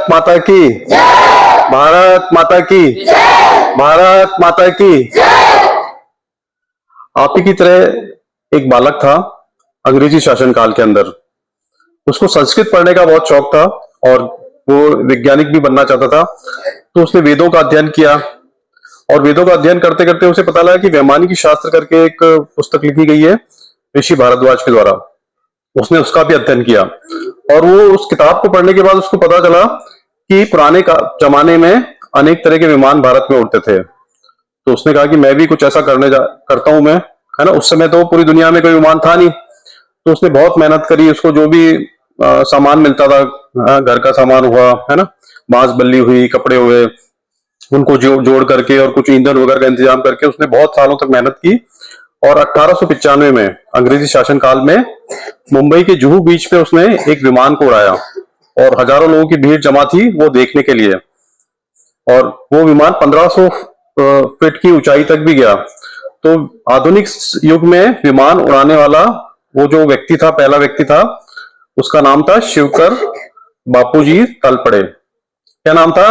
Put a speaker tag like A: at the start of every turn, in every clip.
A: भारत माता की, भारत माता की, भारत माता की। आप ही की तरह एक बालक था अंग्रेजी शासनकाल के अंदर। उसको संस्कृत पढ़ने का बहुत शौक था और वो वैज्ञानिक भी बनना चाहता था। तो उसने वेदों का अध्ययन किया और वेदों का अध्ययन करते करते उसे पता लगा कि वैमानिकी शास्त्र करके एक पुस्तक लिखी गई है ऋषि भारद्वाज के द्वारा। उसने उसका भी अध्ययन किया और वो उस किताब को पढ़ने के बाद उसको पता चला कि पुराने जमाने में अनेक तरह के विमान भारत में उड़ते थे। तो उसने कहा कि मैं भी कुछ ऐसा करता हूं मैं, है ना। उस समय तो पूरी दुनिया में कोई विमान था नहीं। तो उसने बहुत मेहनत करी। उसको जो भी सामान मिलता था, घर का सामान हुआ, है ना, बांस बल्ली हुई, कपड़े हुए, उनको जोड़ करके और कुछ ईंधन वगैरह का इंतजाम करके उसने बहुत सालों तक मेहनत की। और 1895 में अंग्रेजी शासनकाल में मुंबई के जुहू बीच पे उसने एक विमान को उड़ाया और हजारों लोगों की भीड़ जमा थी वो देखने के लिए। और वो विमान 1500 फीट की ऊंचाई तक भी गया। तो आधुनिक युग में विमान उड़ाने वाला वो जो व्यक्ति था, पहला व्यक्ति था, उसका नाम था शिवकर बापूजी तलपड़े। क्या नाम था?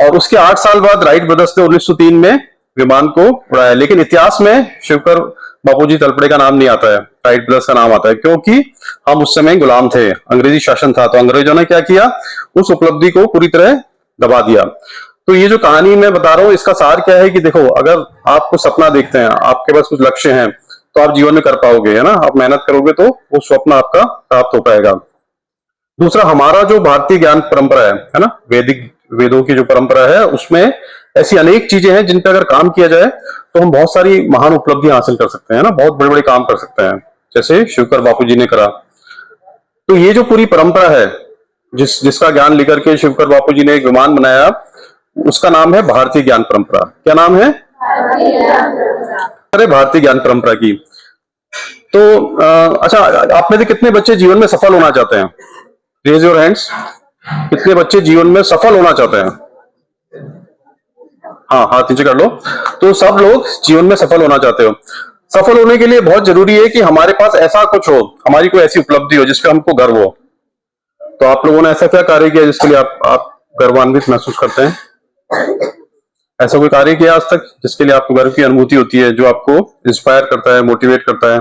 A: और उसके 8 साल बाद राइट ब्रदर्स ने 1903 में विमान को उड़ाया। लेकिन इतिहास में शिवकर बापूजी तलपड़े का नाम नहीं आता है, राइट ब्रदर्स का नाम आता है, क्योंकि हम उस समय गुलाम थे, अंग्रेजी शासन था। तो अंग्रेजों ने क्या किया, उस उपलब्धि को पूरी तरह दबा दिया। तो ये जो कहानी मैं बता रहा हूं इसका सार क्या है कि देखो, अगर आप कुछ सपना देखते हैं, आपके पास कुछ लक्ष्य हैं, तो आप जीवन में कर पाओगे, है ना। आप मेहनत करोगे तो वो स्वप्न आपका प्राप्त हो पाएगा। दूसरा, हमारा जो भारतीय ज्ञान परंपरा है ना, वेदों की जो परंपरा है, उसमें ऐसी अनेक चीजें हैं जिन पर अगर काम किया जाए तो हम बहुत सारी महान उपलब्धियां हासिल कर सकते हैं ना, बहुत बड़े बड़े काम कर सकते हैं, जैसे शिवकर बापूजी ने करा। तो ये जो पूरी परंपरा है, जिसका ज्ञान लेकर के शिवकर बापूजी ने एक विमान बनाया, उसका नाम है भारतीय ज्ञान परंपरा। क्या नाम है? अरे, भारतीय ज्ञान परंपरा की। तो अच्छा, आप में से कितने बच्चे जीवन में सफल होना चाहते हैं? Raise your hands. कितने बच्चे जीवन में सफल होना चाहते हैं? हाँ, हाथ नीचे कर लो। तो सब लोग जीवन में सफल होना चाहते हो। सफल होने के लिए बहुत जरूरी है कि हमारे पास ऐसा कुछ हो, हमारी कोई ऐसी उपलब्धि हो जिसपे हमको गर्व हो। तो आप लोगों ने ऐसा क्या कार्य किया जिसके लिए आप गर्वान्वित महसूस करते हैं? ऐसा कोई कार्य किया आज तक जिसके लिए आपको गर्व की अनुभूति होती है, जो आपको इंस्पायर करता है, मोटिवेट करता है?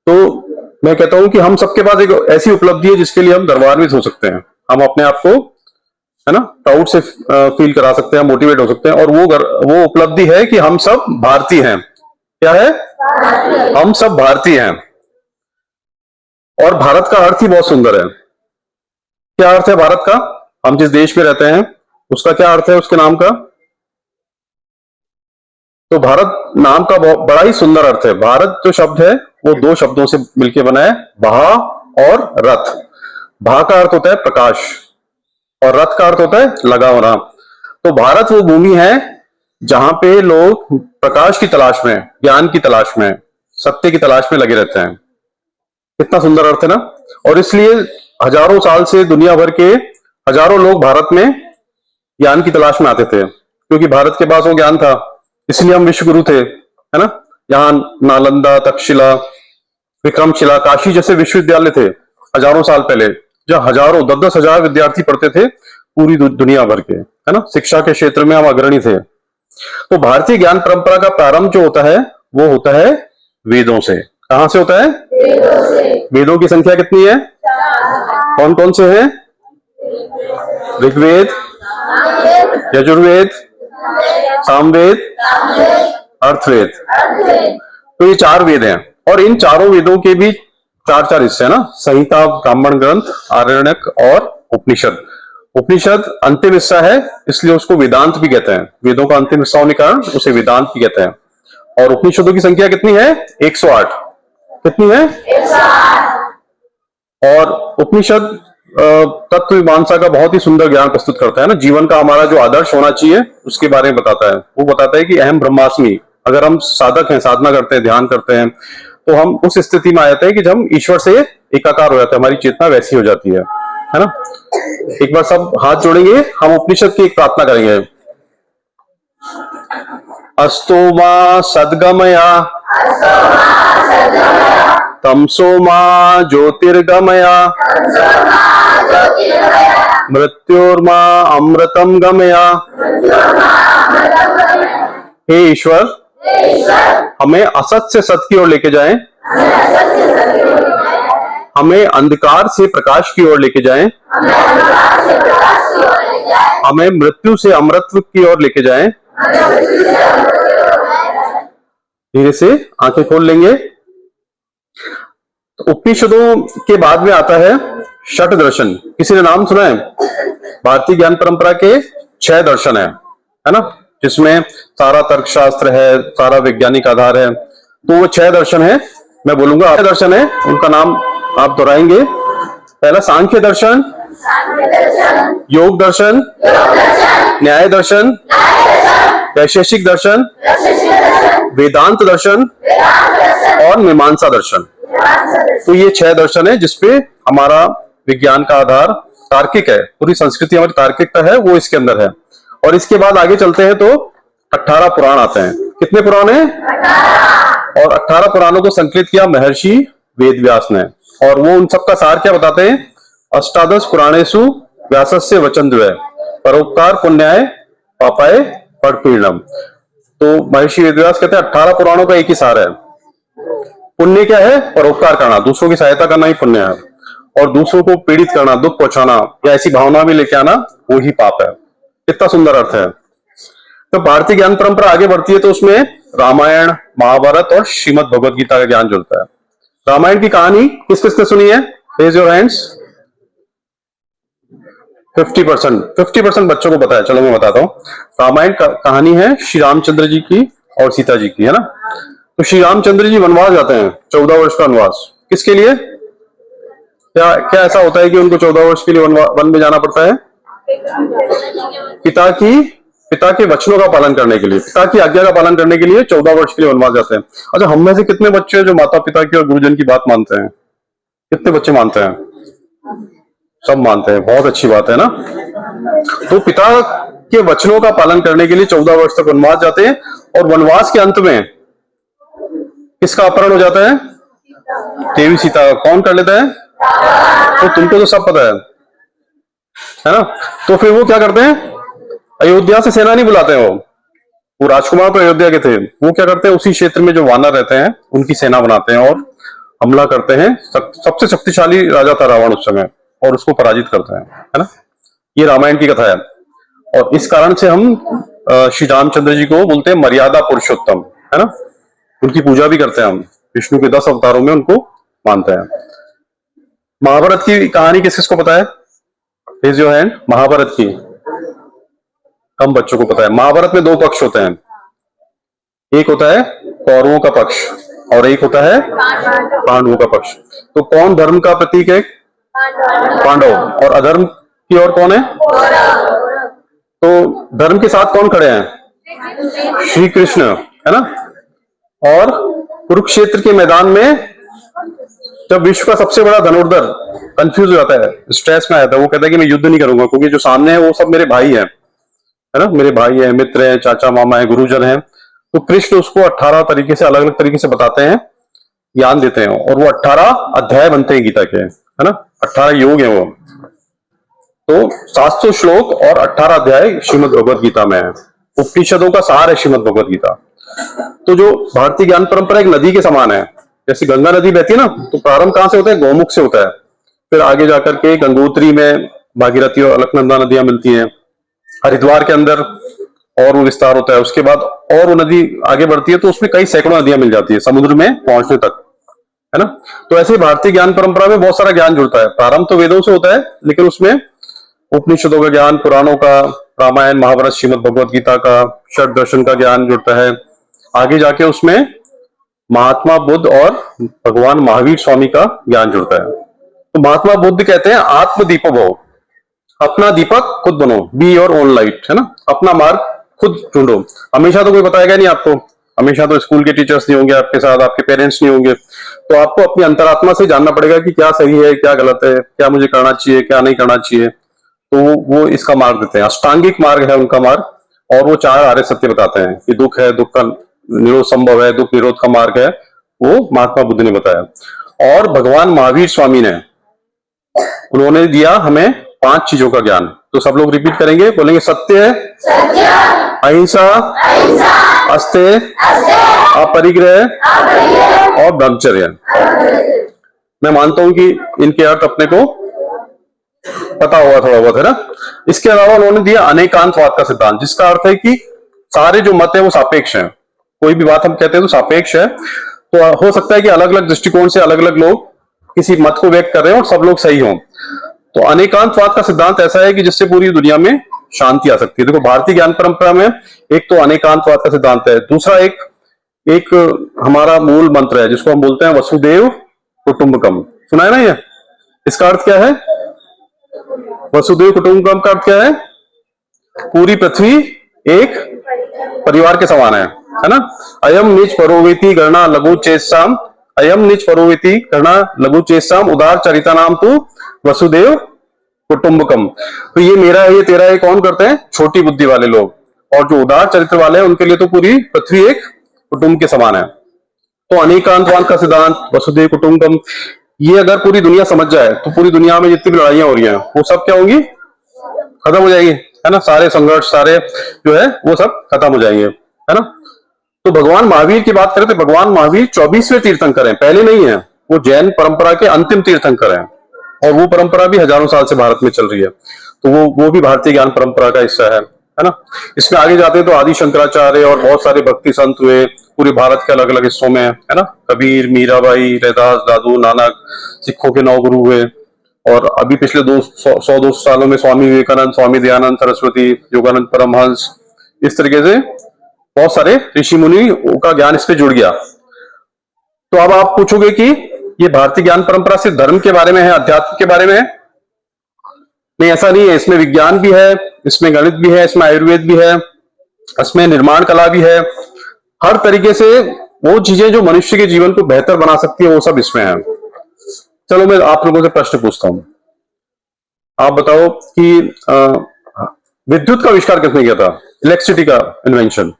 A: तो मैं कहता हूं कि हम सबके पास एक ऐसी उपलब्धि है जिसके लिए हम गर्वान्वित हो सकते हैं। हम अपने आप को, है ना, प्राउड से फील करा सकते हैं, मोटिवेट हो सकते हैं। और वो उपलब्धि है कि हम सब भारतीय हैं। क्या है? हम सब भारतीय हैं। और भारत का अर्थ ही बहुत सुंदर है। क्या अर्थ है भारत का? हम जिस देश में रहते हैं उसका क्या अर्थ है, उसके नाम का? तो भारत नाम का बड़ा ही सुंदर अर्थ है। भारत जो शब्द है वो 2 शब्दों से मिलकर बना है, भा और रथ। भा का अर्थ होता है प्रकाश और रथ का अर्थ होता है लगा होना। तो भारत वो भूमि है जहां पे लोग प्रकाश की तलाश में, ज्ञान की तलाश में, सत्य की तलाश में लगे रहते हैं। कितना सुंदर अर्थ है ना। और इसलिए हजारों साल से दुनिया भर के हजारों लोग भारत में ज्ञान की तलाश में आते थे, क्योंकि भारत के पास वो ज्ञान था। इसलिए हम विश्व गुरु थे, है ना। यहाँ नालंदा, तक्षशिला, विक्रमशिला, काशी जैसे विश्वविद्यालय थे हजारों साल पहले, जहाँ हजारों 10-10 हजार विद्यार्थी पढ़ते थे पूरी दुनिया भर के, है ना। शिक्षा के क्षेत्र में हम अग्रणी थे। तो भारतीय ज्ञान परंपरा का प्रारंभ जो होता है वो होता है वेदों से। कहां से होता है? वेदों से। वेदों की संख्या कितनी है? कौन कौन से हैं? ऋग्वेद, यजुर्वेद, सामवेद, अर्थवेद। तो ये 4 वेद हैं। और इन चारों वेदों के भी 4 हिस्से हैं ना, संहिता, ब्राह्मण ग्रंथ, आरण्यक और उपनिषद। उपनिषद अंतिम हिस्सा है, इसलिए उसको वेदांत भी कहते हैं। वेदों का अंतिम हिस्सा होने के कारण उसे वेदांत भी कहते हैं। और उपनिषदों की संख्या कितनी है? 108। कितनी है? 108। और उपनिषद तत्व मीमांसा का बहुत ही सुंदर ज्ञान प्रस्तुत करता है ना। जीवन का हमारा जो आदर्श होना चाहिए उसके बारे में बताता है। वो बताता है कि अहम ब्रह्मास्मि। अगर हम साधक हैं, साधना करते हैं, ध्यान करते हैं, तो हम उस स्थिति में आ जाते हैं कि जब हम ईश्वर से एकाकार हो जाते हैं, हमारी चेतना वैसी हो जाती है ना। एक बार सब हाथ जोड़ेंगे, हम उपनिषद की एक प्रार्थना करेंगे। अस्तु मा सद्गमया तमसो मा ज्योतिर्गमया मृत्योर्मा अमृतम गमया। हे ईश्वर, हमें असत से सत की ओर लेके जाएं, हमें अंधकार से प्रकाश की ओर लेके जाएं, हमें मृत्यु से अमरत्व की ओर लेके जाएं। धीरे से आंखें खोल लेंगे। तो उपनिषदों के बाद में आता है षट दर्शन। किसी ने नाम सुना है? भारतीय ज्ञान परंपरा के 6 दर्शन है ना, जिसमें सारा तर्कशास्त्र है, सारा वैज्ञानिक आधार है। तो वो 6 दर्शन है, मैं बोलूंगा 6 दर्शन है, उनका नाम आप दोहराएंगे। पहला सांख्य दर्शन, योग दर्शन, न्याय दर्शन, वैशेषिक दर्शन, वेदांत दर्शन और मीमांसा दर्शन। तो ये 6 दर्शन है जिसपे हमारा विज्ञान का आधार तार्किक है, पूरी संस्कृति हमारी तार्किकता है वो इसके अंदर है। और इसके बाद आगे चलते हैं तो 18 पुराण आते हैं। कितने पुराण हैं? और 18 पुराणों को संकलित किया महर्षि वेदव्यास ने। और वो उन सबका सार क्या बताते हैं? अष्टादश पुराणेषु व्यासस्य वचनद्वय परोपकार पुण्याय पापाय फलपीडनम। तो महर्षि वेदव्यास कहते हैं 18 पुराणों का एक ही सार है। पुण्य क्या है? परोपकार करना, दूसरों की सहायता करना ही पुण्य है। और दूसरों को पीड़ित करना, दुख पहुंचाना या ऐसी भावना भी लेके आना, वो ही पाप है। कितना सुंदर अर्थ है। तो भारतीय ज्ञान परंपरा आगे बढ़ती है तो उसमें रामायण, महाभारत और श्रीमद् भगवद गीता का ज्ञान जुड़ता है। रामायण की कहानी किस किसने सुनी है? Raise your hands. 50% बच्चों को पता है। चलो मैं बताता हूँ। रामायण का कहानी है श्री रामचंद्र जी की और सीता जी की, है ना। तो श्री रामचंद्र जी वनवास जाते हैं, 14 वर्ष का वनवास। किसके लिए? क्या क्या ऐसा होता है कि उनको 14 वर्ष के लिए वन में जाना पड़ता है? पिता के वचनों का पालन करने के लिए, पिता की आज्ञा का पालन करने के लिए 14 वर्ष के लिए वनवास जाते हैं। अच्छा, हम में से कितने बच्चे हैं जो माता पिता की और गुरुजन की बात मानते हैं? कितने बच्चे मानते हैं? सब मानते हैं, बहुत अच्छी बात है ना। तो पिता के वचनों का पालन करने के लिए 14 वर्ष तक वनवास जाते हैं। और वनवास के अंत में किसका अपहरण हो जाता है? देवी सीता का। कौन कर लेता है? तो तुमको तो सब पता है ना। तो फिर वो क्या करते हैं? अयोध्या से सेना नहीं बुलाते हैं। वो राजकुमार तो अयोध्या के थे, वो क्या करते हैं? उसी क्षेत्र में जो वानर रहते हैं उनकी सेना बनाते हैं और हमला करते हैं। सबसे शक्तिशाली राजा था रावण उस समय, और उसको पराजित करते हैं, है ना। ये रामायण की कथा है। और इस कारण से हम श्री रामचंद्र जी को बोलते हैं मर्यादा पुरुषोत्तम, है ना। उनकी पूजा भी करते हैं हम, विष्णु के 10 अवतारों में उनको मानते हैं। महाभारत की कहानी किस किसको पता है? Raise your hand. महाभारत की कम बच्चों को पता है। महाभारत में 2 पक्ष होते हैं। एक होता है कौरवों का पक्ष और एक होता है पांडवों का पक्ष। तो कौन धर्म का प्रतीक है? पांडव। और अधर्म की ओर कौन है? तो धर्म के साथ कौन खड़े हैं? श्री कृष्ण, है ना। और कुरुक्षेत्र के मैदान में जब विश्व का सबसे बड़ा धनुर्धर कंफ्यूज हो जाता है, स्ट्रेस में आता है, वो कहता है कि मैं युद्ध नहीं करूंगा क्योंकि जो सामने है वो सब मेरे भाई हैं, है ना। मेरे भाई हैं, मित्र हैं, चाचा मामा हैं, गुरुजन हैं। तो कृष्ण उसको 18 तरीके से, अलग अलग तरीके से बताते हैं, ज्ञान देते हैं। और वो 18 अध्याय बनते हैं गीता के, है ना। 18 योग है वो। तो 700 श्लोक और 18 अध्याय श्रीमद् भगवद गीता में है। उपनिषदों का सार है श्रीमद् भगवद गीता। तो जो भारतीय ज्ञान परंपरा एक नदी के समान है। जैसे गंगा नदी बहती है ना, तो प्रारंभ कहां से होता है? गौमुख से होता है। फिर आगे जाकर के गंगोत्री में भागीरथी और अलकनंदा नदियां मिलती हैं। हरिद्वार के अंदर और वो विस्तार होता है। उसके बाद और वो नदी आगे बढ़ती है तो उसमें कई सैकड़ों नदियां मिल जाती है समुद्र में पहुंचने तक, है ना। तो ऐसे भारतीय ज्ञान परंपरा में बहुत सारा ज्ञान जुड़ता है। प्रारंभ तो वेदों से होता है, लेकिन उसमें उपनिषदों का ज्ञान, पुराणों का, रामायण, महाभारत, श्रीमद् भगवद गीता का, षट दर्शन का ज्ञान जुड़ता है। आगे जाके उसमें महात्मा बुद्ध और भगवान महावीर स्वामी का ज्ञान जुड़ता है। तो महात्मा बुद्ध कहते हैं आत्मदीपो भव, अपना दीपक खुद बनो, बी योर ओन लाइट, है ना। अपना मार्ग खुद ढूंढो। हमेशा तो कोई बताएगा नहीं आपको, हमेशा तो स्कूल के टीचर्स नहीं होंगे आपके साथ, आपके पेरेंट्स नहीं होंगे। तो आपको अपनी अंतरात्मा से जानना पड़ेगा कि क्या सही है, क्या गलत है, क्या मुझे करना चाहिए, क्या नहीं करना चाहिए। तो वो इसका मार्ग देते हैं। अष्टांगिक मार्ग है उनका मार्ग। और वो 4 आर्य सत्य बताते हैं कि दुख है, दुख का निरोध संभव है, दुख निरोध का मार्ग है, वो महात्मा बुद्ध ने बताया। और भगवान महावीर स्वामी ने, उन्होंने दिया हमें 5 चीजों का ज्ञान। तो सब लोग रिपीट करेंगे, बोलेंगे सत्य, अहिंसा, अस्तेय, अपरिग्रह और ब्रह्मचर्य। मैं मानता हूं कि इनके अर्थ अपने को पता होगा थोड़ा बहुत, है ना। इसके अलावा उन्होंने दिया अनेकांतवाद का सिद्धांत, जिसका अर्थ है कि सारे जो मत है वो सापेक्ष हैं। कोई भी बात हम कहते हैं तो सापेक्ष है, तो हो सकता है कि अलग अलग दृष्टिकोण से अलग अलग लोग किसी मत को व्यक्त कर रहे हैं और सब लोग सही हों। तो अनेकांतवाद का सिद्धांत ऐसा है कि जिससे पूरी दुनिया में शांति आ सकती है। देखो, भारतीय ज्ञान परंपरा में एक तो अनेकांतवाद का सिद्धांत है, दूसरा एक एक हमारा मूल मंत्र है जिसको हम बोलते हैं वसुदेव कुटुंबकम। सुना है ना ये? इसका अर्थ क्या है? वसुदेव कुटुंबकम का अर्थ क्या है? पूरी पृथ्वी एक परिवार के समान है ना। अयम निज परोवेति गणना लघु चेतसाम, अयम निज परोवेति गणना लघु चेतसाम उदार चरिता नाम तू वसुदेव कुटुंबकम। तो ये मेरा है, ये तेरा है, कौन करते हैं? छोटी बुद्धि वाले लोग। और जो उदार चरित्र वाले हैं उनके लिए तो पूरी पृथ्वी एक कुटुंब के समान है। तो अनेकांतवाद का सिद्धांत, वसुदेव कुटुंबकम, ये अगर पूरी दुनिया समझ जाए तो पूरी दुनिया में जितनी भी लड़ाइयां हो रही हैं वो सब क्या होंगी? खत्म हो जाएगी, है ना। सारे संघर्ष, सारे जो है वो सब खत्म हो जाएंगे, है ना। तो भगवान महावीर की बात करें तो भगवान महावीर 24वें तीर्थंकर हैं, पहले नहीं है। वो जैन परंपरा के अंतिम तीर्थंकर हैं और वो परंपरा भी हजारों साल से भारत में चल रही है। तो वो भी भारतीय ज्ञान परंपरा का हिस्सा है ना। इसमें आगे जाते हैं तो आदि शंकराचार्य और बहुत सारे भक्ति संत हुए पूरे भारत के अलग अलग हिस्सों में, है ना। कबीर, मीराबाई, रैदास, दादू, नानक, सिखों के 9 गुरु हुए। और अभी पिछले 100-200 सालों में स्वामी विवेकानंद, स्वामी दयानंद सरस्वती, योगानंद परमहंस, इस तरीके से बहुत सारे ऋषि मुनि का ज्ञान इस पे जुड़ गया। तो अब आप पूछोगे कि ये भारतीय ज्ञान परंपरा सिर्फ धर्म के बारे में है, अध्यात्म के बारे में है? नहीं, ऐसा नहीं है। इसमें विज्ञान भी है, इसमें गणित भी है, इसमें आयुर्वेद भी है, इसमें निर्माण कला भी है। हर तरीके से वो चीजें जो मनुष्य के जीवन को बेहतर बना सकती है वो सब इसमें है। चलो मैं आप लोगों से प्रश्न पूछता हूं। आप बताओ कि विद्युत का आविष्कार किसने किया था? इलेक्ट्रिसिटी का इन्वेंशन।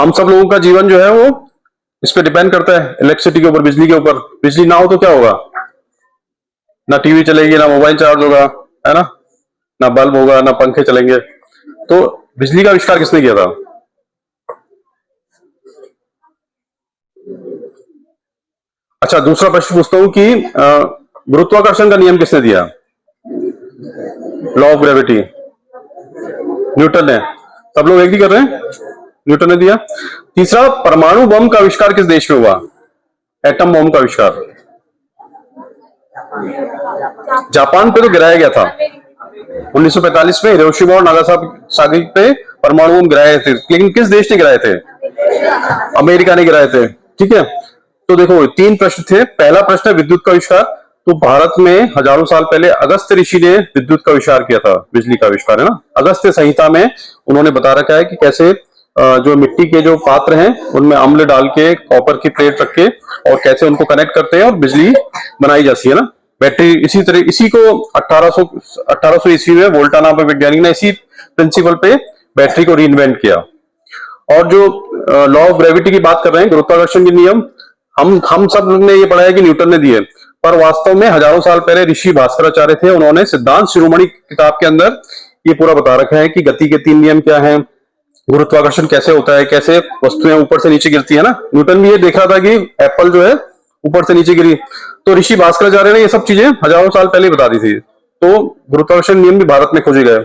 A: हम सब लोगों का जीवन जो है वो इस पे डिपेंड करता है, इलेक्ट्रिसिटी के ऊपर, बिजली के ऊपर। बिजली ना हो तो क्या होगा? ना टीवी चलेगी, ना मोबाइल चार्ज होगा, है ना, ना बल्ब होगा, ना पंखे चलेंगे। तो बिजली का आविष्कार किसने किया था? अच्छा, दूसरा प्रश्न पूछता हूं कि गुरुत्वाकर्षण का नियम किसने दिया? लॉ ऑफ ग्रेविटी न्यूटन ने। सब लोग एग्री कर रहे हैं? न्यूटन ने दिया। तीसरा, परमाणु बम का आविष्कार किस देश में हुआ? एटम बम का आविष्कार जापान पे तो गिराया गया था 1945 में। हिरोशिमा और नागासाकी पे परमाणु बम गिराए थे, लेकिन किस देश ने गिराए थे? अमेरिका ने गिराए थे। ठीक है, तो देखो 3 प्रश्न थे। पहला प्रश्न है विद्युत का आविष्कार। तो भारत में हजारों साल पहले अगस्त्य ऋषि ने विद्युत का आविष्कार किया था, बिजली का आविष्कार, है ना। अगस्त्य संहिता में उन्होंने बता रखा है कि कैसे जो मिट्टी के जो पात्र हैं उनमें अम्ल डाल के, कॉपर की प्लेट रख के, और कैसे उनको कनेक्ट करते हैं और बिजली बनाई जाती है ना। बैटरी इसी तरह, इसी को 1800 ईस्वी में वोल्टा नाम के वैज्ञानिक ने इसी प्रिंसिपल पे बैटरी को रीइन्वेंट किया। और जो लॉ ऑफ ग्रेविटी की बात कर रहे हैं, गुरुत्वाकर्षण के नियम, हम सब ने ये पढ़ा है कि न्यूटन ने दिए, पर वास्तव में हजारों साल पहले ऋषि भास्कराचार्य थे, उन्होंने सिद्धांत शिरोमणि किताब के अंदर ये पूरा बता रखा है कि गति के 3 नियम क्या हैं, गुरुत्वाकर्षण कैसे होता है, कैसे वस्तुएं ऊपर से नीचे गिरती है ना। न्यूटन भी ये देख रहा था कि एप्पल जो है ऊपर से नीचे गिरी, तो ऋषि भास्कराचार्य ने ये सब चीजें हजारों साल पहले बता दी थी। तो गुरुत्वाकर्षण नियम भी भारत में खोजे गए।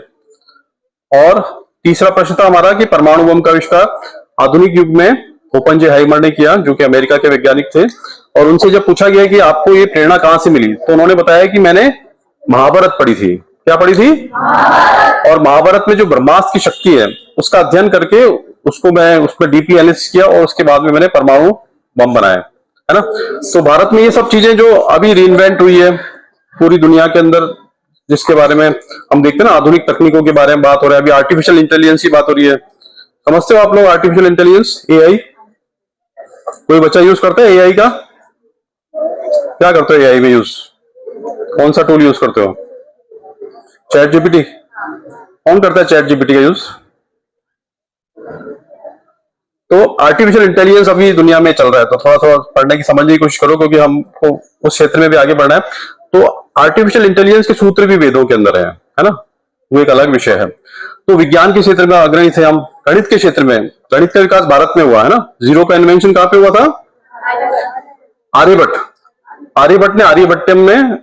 A: और तीसरा प्रश्न था हमारा कि परमाणु बम का आविष्कार आधुनिक युग में ओपनहेइमर ने किया, जो कि अमेरिका के वैज्ञानिक थे। और उनसे जब पूछा गया कि आपको ये प्रेरणा कहां से मिली, तो उन्होंने बताया कि मैंने महाभारत पढ़ी थी। क्या पढ़ी थी? और महाभारत में जो ब्रह्मास्त्र की शक्ति है उसका अध्ययन करके उसको मैं उसमें डीपली एनालिसिस किया और उसके बाद में मैंने परमाणु बम बनाया, है ना। तो भारत में ये सब चीजें जो अभी रीइन्वेंट हुई है पूरी दुनिया के अंदर, जिसके बारे में हम देखते हैं ना, आधुनिक तकनीकों के बारे में बात हो रहा है। अभी आर्टिफिशियल इंटेलिजेंस की बात हो रही है। समझते हो आप लोग आर्टिफिशियल इंटेलिजेंस, एआई? कोई बच्चा यूज करता है एआई का? क्या करते हो एआई में यूज? कौन सा टूल यूज करते हो? Chat GPT? कौन करता है चैट जीपीटी का यूज? तो आर्टिफिशियल इंटेलिजेंस अभी दुनिया में चल रहा है, तो थोड़ा थोड़ा पढ़ने की समझने की कोशिश करो, क्योंकि हमको उस क्षेत्र में भी आगे बढ़ना है। तो आर्टिफिशियल इंटेलिजेंस के सूत्र भी वेदों के अंदर है ना, वो एक अलग विषय है। तो विज्ञान के क्षेत्र में अग्रणी थे हम। गणित के क्षेत्र में, गणित का विकास भारत में हुआ है ना। जीरो का इन्वेंशन कहां पे हुआ था? आर्यभट्ट। आर्यभट्ट ने आर्यभट्टम में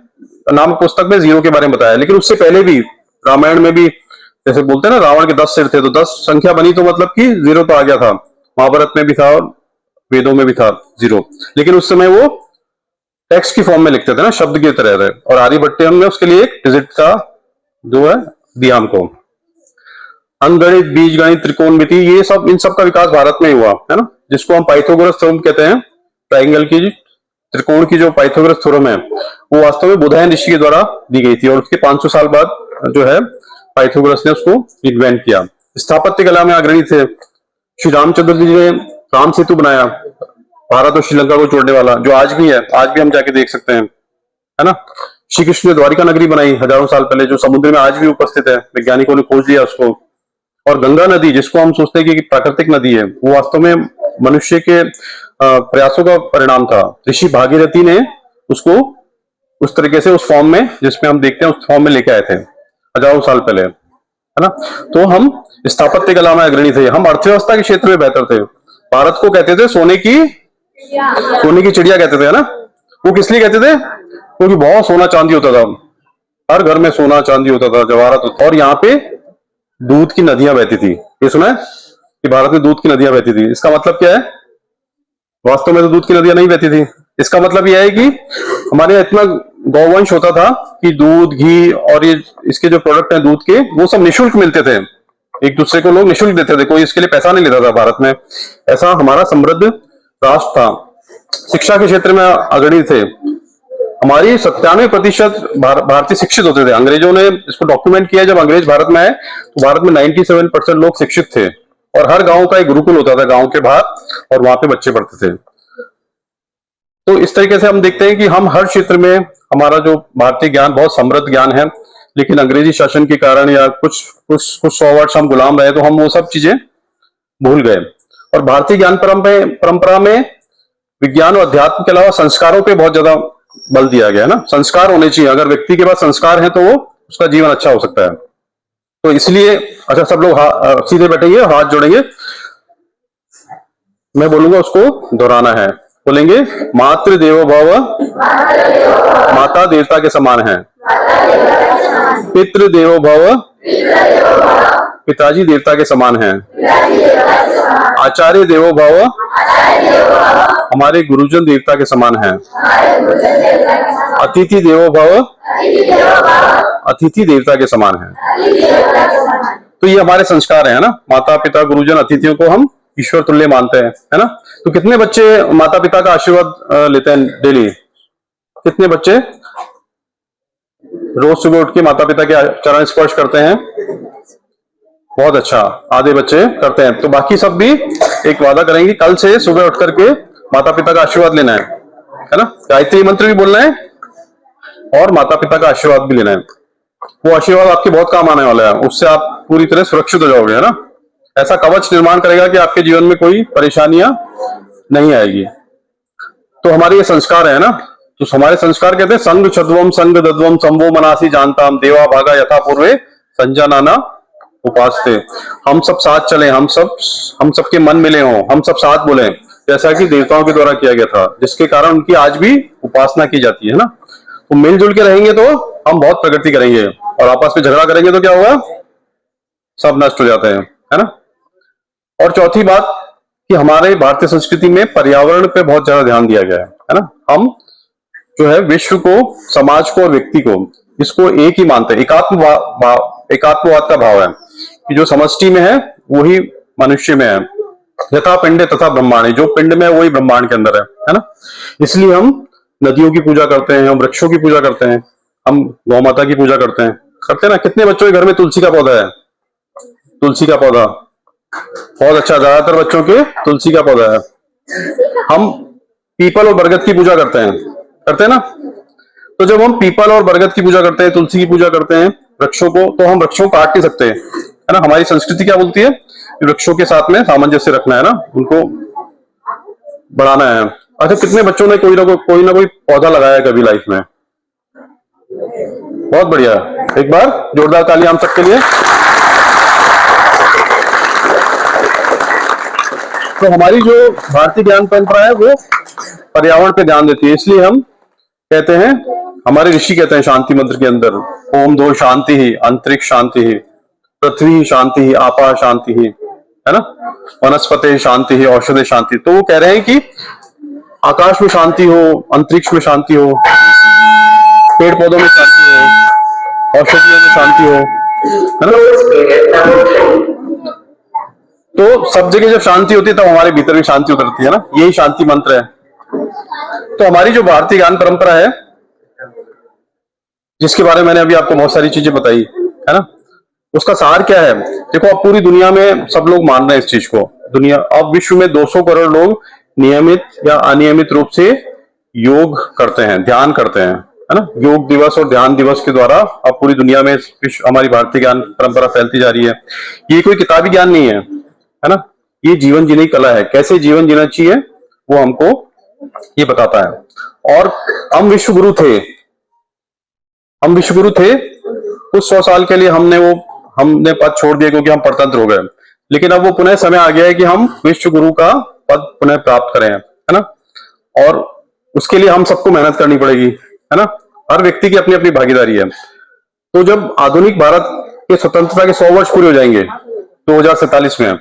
A: नाम पुस्तक में जीरो के बारे में बताया, लेकिन उससे पहले भी रामायण में भी जैसे बोलते हैं ना, रावण के 10 सिर थे, तो 10 संख्या बनी तो मतलब कि जीरो तो आ गया था। महाभारत में भी था और वेदों में भी था जीरो, लेकिन उस समय वो टेक्स्ट की फॉर्म में लिखते थे ना, शब्द की तरह थे, और आर्यभट्टम ने उसके लिए एक डिजिट का जो है दिया हमको। अंकगणित, बीज गणित, त्रिकोणमिति, ये सब, इन सब का विकास भारत में ही हुआ है ना, जिसको हम पाइथागोरस थ्योरम कहते हैं। ट्राइंगल की, त्रिकोण की जो पाइथागोरस थ्योरम है, वो वास्तव में बुधायन ऋषि के द्वारा दी गई थी, और उसके 500 साल बाद जो है पाइथागोरस ने उसको इन्वेंट किया। स्थापत्य कला में अग्रणी थे। श्री रामचंद्र जी ने राम सेतु बनाया, भारत और श्रीलंका को जोड़ने वाला, जो आज भी है, आज भी हम जाके देख सकते हैं, है ना। श्री कृष्ण ने द्वारिका नगरी बनाई हजारों साल पहले, जो समुद्र में आज भी उपस्थित है, वैज्ञानिकों ने खोज लिया उसको। और गंगा नदी, जिसको हम सोचते हैं कि प्राकृतिक नदी है, वो वास्तव में मनुष्य के प्रयासों का परिणाम था। ऋषि भागीरथी ने उसको उस तरीके से, उस फॉर्म में जिसमें हम देखते हैं, उस फॉर्म में लेके आए थे हजारों साल पहले, है ना। तो हम स्थापत्य कला में अग्रणी थे। हम अर्थव्यवस्था के क्षेत्र में बेहतर थे। भारत को कहते थे सोने की चिड़िया कहते थे, है ना। वो किस लिए कहते थे? क्योंकि बहुत सोना चांदी होता था, हर घर में सोना चांदी होता था, जवाहरात होता, और यहाँ पे दूध की नदियां बहती थी। ये सुना है कि भारत में दूध की नदियां बहती थी? इसका मतलब क्या है? वास्तव में तो दूध की नदियां नहीं बहती थी। इसका मतलब यह है कि हमारे यहाँ इतना गौवंश होता था कि दूध, घी और ये इसके जो प्रोडक्ट हैं दूध के, वो सब निःशुल्क मिलते थे, एक दूसरे को लोग निःशुल्क देते थे, कोई इसके लिए पैसा नहीं लेता था भारत में। ऐसा हमारा समृद्ध राष्ट्र था। शिक्षा के क्षेत्र में अग्रणी थे। हमारी 97% भारतीय शिक्षित होते थे। अंग्रेजों ने इसको डॉक्यूमेंट किया, जब अंग्रेज भारत में आए तो भारत में 97% लोग शिक्षित थे, और हर गांव का एक गुरुकुल होता था गांव के बाहर, और वहां पे बच्चे पढ़ते थे। तो इस तरीके से हम देखते हैं कि हम हर क्षेत्र में, हमारा जो भारतीय ज्ञान बहुत समृद्ध ज्ञान है, लेकिन अंग्रेजी शासन के कारण या कुछ 100 वर्ष हम गुलाम रहे, तो हम वो सब चीजें भूल गए। और भारतीय ज्ञान परंपरा में विज्ञान और अध्यात्म के अलावा संस्कारों पे बहुत ज्यादा बल दिया गया है ना। संस्कार होने चाहिए, अगर व्यक्ति के पास संस्कार है तो वो उसका जीवन अच्छा हो सकता है। तो इसलिए, अच्छा सब लोग सीधे बैठेंगे, हाथ जोड़ेंगे, मैं बोलूंगा उसको दोहराना है। बोलेंगे, मातृ देवो भव, माता देवता के समान है। पितृ देवो भव, पिताजी देवता के समान है। आचार्य देवो भव, हमारे गुरुजन देवता के समान है। अतिथि देवो भव, अतिथि देवता के समान है। तो ये हमारे संस्कार है ना। माता पिता गुरुजन अतिथियों को हम ईश्वर तुल्य मानते हैं, है ना। तो कितने बच्चे माता पिता का आशीर्वाद लेते हैं डेली? कितने बच्चे रोज सुबह उठ के माता पिता के चरण स्पर्श करते हैं? बहुत अच्छा, आधे बच्चे करते हैं। तो बाकी सब भी एक वादा करेंगे, कल से सुबह उठ करके माता पिता का आशीर्वाद लेना है ना। गायत्री मंत्र भी बोलना है और माता पिता का आशीर्वाद भी लेना है। वो आशीर्वाद आपके बहुत काम आने वाला है, उससे आप पूरी तरह सुरक्षित हो जाओगे, है ना। ऐसा कवच निर्माण करेगा कि आपके जीवन में कोई परेशानियां नहीं आएगी। तो हमारे ये संस्कार है ना। तो हमारे संस्कार कहते हैं, संग छद्वम संग दद्वम संभो मनासी जानताम देवा भागा यथा पूर्वे संजानाना उपासते। हम सब साथ चले, हम सबके मन मिले हों, हम सब साथ बोले, जैसा कि देवताओं के द्वारा किया गया था, जिसके कारण उनकी आज भी उपासना की जाती है ना। तो मिलजुल के रहेंगे तो हम बहुत प्रगति करेंगे, और आपस में झगड़ा करेंगे तो क्या होगा? सब नष्ट हो जाते हैं, है ना। और चौथी बात कि हमारे भारतीय संस्कृति में पर्यावरण पे बहुत ज्यादा ध्यान दिया गया है ना। हम जो है विश्व को, समाज को और व्यक्ति को, इसको एक ही मानते हैं। एकात्मवाद का भाव है कि जो समष्टि में है वही मनुष्य में है। यथा पिंडे तथा ब्रह्मांड, जो पिंड में है वही ब्रह्मांड के अंदर है ना। इसलिए हम नदियों की पूजा करते हैं, हम वृक्षों की पूजा करते हैं, हम गौ माता की पूजा करते हैं ना। कितने बच्चों के घर में तुलसी का पौधा है? तुलसी का पौधा बहुत अच्छा, ज्यादातर बच्चों के तुलसी का पौधा है। हम पीपल और बरगद की पूजा करते हैं ना। तो जब हम पीपल और बरगद की पूजा करते हैं, तुलसी की पूजा करते हैं, वृक्षों को, तो हम वृक्षों को काट नहीं सकते, है है ना। हमारी संस्कृति क्या बोलती है, वृक्षों के साथ में सामंजस्य रखना है ना, उनको बढ़ाना है। अच्छा, कितने बच्चों ने कोई ना कोई पौधा लगाया है कभी लाइफ में? बहुत बढ़िया, एक बार जोरदार ताली हम सबके लिए। तो हमारी जो भारतीय ज्ञान परंपरा है वो पर्यावरण पे ध्यान देती है, इसलिए हम कहते हैं, हमारे ऋषि कहते हैं शांति मंत्र के अंदर, ओम दो शांति ही, अंतरिक्ष शांति ही, पृथ्वी शांति ही, आपा शांति ही, है ना, वनस्पति शांति ही, औषधि शांति। तो वो कह रहे हैं कि आकाश में शांति हो, अंतरिक्ष में शांति हो, पेड़ पौधों में शांति हो, औषधियों में शांति हो, है ना। तो सब जगह जब शांति होती है तब हमारे भीतर भी शांति उतरती है ना, यही शांति मंत्र है। तो हमारी जो भारतीय ज्ञान परंपरा है, जिसके बारे में मैंने अभी आपको बहुत सारी चीजें बताई, है ना, उसका सार क्या है? देखो, अब पूरी दुनिया में सब लोग मान रहे हैं इस चीज को। दुनिया, अब विश्व में 200 करोड़ लोग नियमित या अनियमित रूप से योग करते हैं, ध्यान करते हैं, है ना। योग दिवस और ध्यान दिवस के द्वारा अब पूरी दुनिया में हमारी भारतीय ज्ञान परंपरा फैलती जा रही है। ये कोई किताबी ज्ञान नहीं है ना, ये जीवन जीने की कला है। कैसे जीवन जीना चाहिए वो हमको ये बताता है। और हम विश्वगुरु थे, कुछ 100 साल के लिए हमने पद छोड़ दिया क्योंकि हम परतंत्र हो गए। लेकिन अब वो पुनः समय आ गया है कि हम विश्व गुरु का पद पुनः प्राप्त करें, है ना। और उसके लिए हम सबको मेहनत करनी पड़ेगी, है ना। हर व्यक्ति की अपनी अपनी भागीदारी है। तो जब आधुनिक भारत के स्वतंत्रता के 100 वर्ष पूरे हो जाएंगे 2047 में,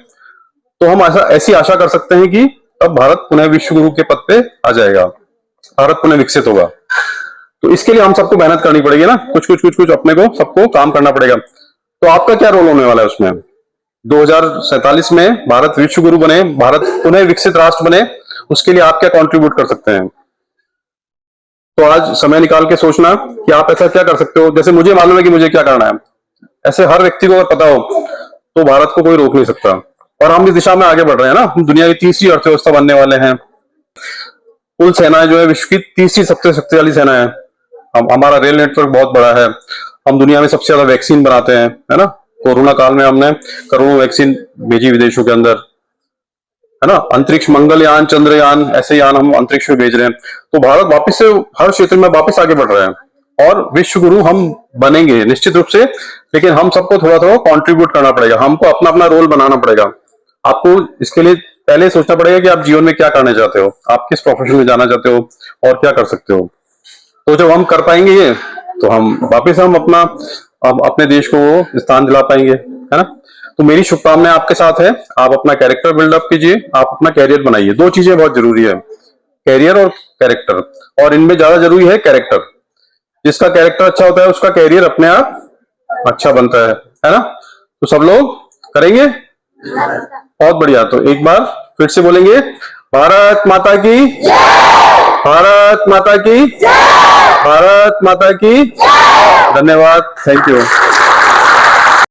A: तो हम ऐसी आशा कर सकते हैं कि अब भारत पुनः विश्व गुरु के पद पे आ जाएगा, भारत पुनः विकसित होगा। तो इसके लिए हम सबको मेहनत करनी पड़ेगी ना, कुछ अपने को सबको काम करना पड़ेगा। तो आपका क्या रोल होने वाला है उसमें? 2047 में भारत विश्व गुरु बने, भारत पुनः विकसित राष्ट्र बने, उसके लिए आप क्या कंट्रीब्यूट कर सकते हैं? तो आज समय निकाल के सोचना कि आप ऐसा क्या कर सकते हो। जैसे मुझे मालूम है कि मुझे क्या करना है, ऐसे हर व्यक्ति को अगर पता हो तो भारत को कोई रोक नहीं सकता। और हम इस दिशा में आगे बढ़ रहे हैं ना, हम दुनिया की तीसरी अर्थव्यवस्था बनने वाले हैं। कुल सेनाएं जो है विश्व की तीसरी सबसे शक्तिशाली सेना है। हमारा रेल नेटवर्क बहुत बड़ा है, हम दुनिया में सबसे ज्यादा वैक्सीन बनाते हैं, है ना। कोरोना काल में हमने करोड़ों वैक्सीन भेजी विदेशों के अंदर, है ना। अंतरिक्ष, मंगलयान, चंद्रयान, ऐसे यान हम अंतरिक्ष में भेज रहे हैं। तो भारत वापस से हर क्षेत्र में वापस आगे बढ़ रहा है और विश्व गुरु हम बनेंगे निश्चित रूप से। लेकिन हम सबको थोड़ा थोड़ा कॉन्ट्रीब्यूट करना पड़ेगा, हमको अपना अपना रोल बनाना पड़ेगा। आपको इसके लिए पहले सोचना पड़ेगा कि आप जीवन में क्या करना चाहते हो, आप किस प्रोफेशन में जाना चाहते हो और क्या कर सकते हो। तो जब हम कर पाएंगे ये, तो हम वापस अपने देश को वो स्थान दिला पाएंगे, है ना। तो मेरी शुभकामनाएं आपके साथ है। आप अपना कैरेक्टर बिल्डअप कीजिए, आप अपना कैरियर बनाइए। 2 चीजें बहुत जरूरी है, कैरियर और कैरेक्टर। और इनमें ज्यादा जरूरी है कैरेक्टर। जिसका कैरेक्टर अच्छा होता है उसका कैरियर अपने आप अच्छा बनता है ना। तो सब लोग करेंगे, बहुत बढ़िया। तो एक बार फिर से बोलेंगे, भारत माता की, भारत माता की, भारत माता की। धन्यवाद, थैंक यू।